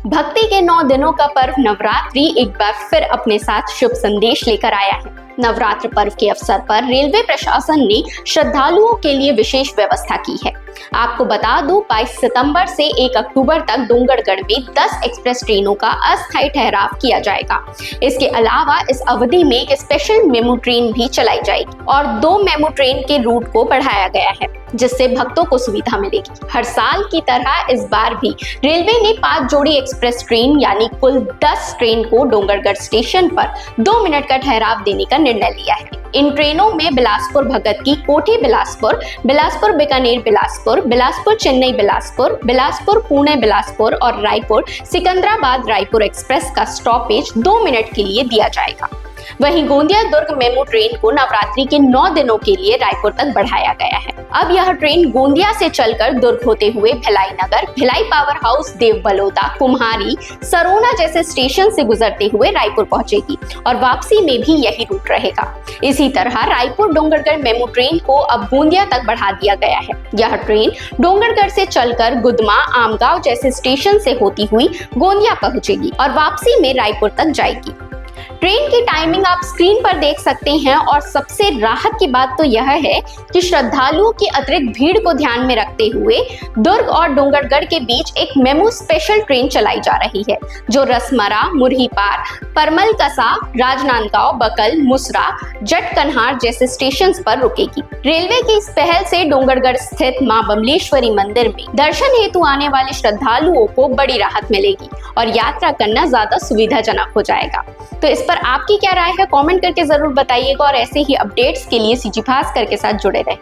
भक्ति के 9 दिनों का पर्व नवरात्रि एक बार फिर अपने साथ शुभ संदेश लेकर आया है। नवरात्र पर्व के अवसर पर रेलवे प्रशासन ने श्रद्धालुओं के लिए विशेष व्यवस्था की है। आपको बता दूं, 22 सितंबर से 1 अक्टूबर तक डोंगरगढ़ में 10 एक्सप्रेस ट्रेनों का अस्थायी ठहराव किया जाएगा। इसके अलावा इस अवधि में एक स्पेशल मेमू ट्रेन भी चलाई जाएगी और 2 मेमू ट्रेन के रूट को बढ़ाया गया है, जिससे भक्तों को सुविधा मिलेगी। हर साल की तरह इस बार भी रेलवे ने 5 जोड़ी एक्सप्रेस ट्रेन यानी कुल 10 ट्रेन को डोंगरगढ़ स्टेशन पर 2 मिनट का ठहराव देने का निर्णय लिया है। इन ट्रेनों में बिलासपुर भगत की कोठी बिलासपुर, बिलासपुर बीकानेर बिलासपुर, बिलासपुर चेन्नई बिलासपुर, बिलासपुर पुणे बिलासपुर और रायपुर सिकंदराबाद रायपुर एक्सप्रेस का स्टॉपेज 2 मिनट के लिए दिया जाएगा। वहीं गोंदिया दुर्ग मेमू ट्रेन को नवरात्रि के 9 दिनों के लिए रायपुर तक बढ़ाया गया है। अब यह ट्रेन गोंदिया से चलकर दुर्ग होते हुए भिलाई नगर, भिलाई पावर हाउस, देव बलौदा, कुम्हारी, सरोना जैसे स्टेशन से गुजरते हुए रायपुर पहुंचेगी और वापसी में भी यही रूट रहेगा। इसी तरह रायपुर डोंगरगढ़ मेमू ट्रेन को अब गोंदिया तक बढ़ा दिया गया है। यह ट्रेन डोंगरगढ़ से चलकर गुदमा, आमगांव जैसे स्टेशन से होती हुई गोंदिया पहुंचेगी और वापसी में रायपुर तक जाएगी। ट्रेन की टाइमिंग आप स्क्रीन पर देख सकते हैं और सबसे राहत की बात तो यह है कि श्रद्धालुओं की अतिरिक्त भीड़ को ध्यान में रखते हुए दुर्ग और डोंगरगढ़ के बीच एक मेमू स्पेशल ट्रेन चलाई जा रही है, जो रसमरा, मुरहीपार, परमल कसा, राजनांदगांव, बकल, मुसरा, जटकनहार जैसे स्टेशन पर रुकेगी। रेलवे की इस पहल से डोंगरगढ़ स्थित मां बमलेश्वरी मंदिर में दर्शन हेतु आने वाले श्रद्धालुओं को बड़ी राहत मिलेगी और यात्रा करना ज्यादा सुविधाजनक हो जाएगा। तो इस पर आपकी क्या राय है, कमेंट करके जरूर बताइएगा और ऐसे ही अपडेट्स के लिए सीजी भास्कर के साथ जुड़े रहें।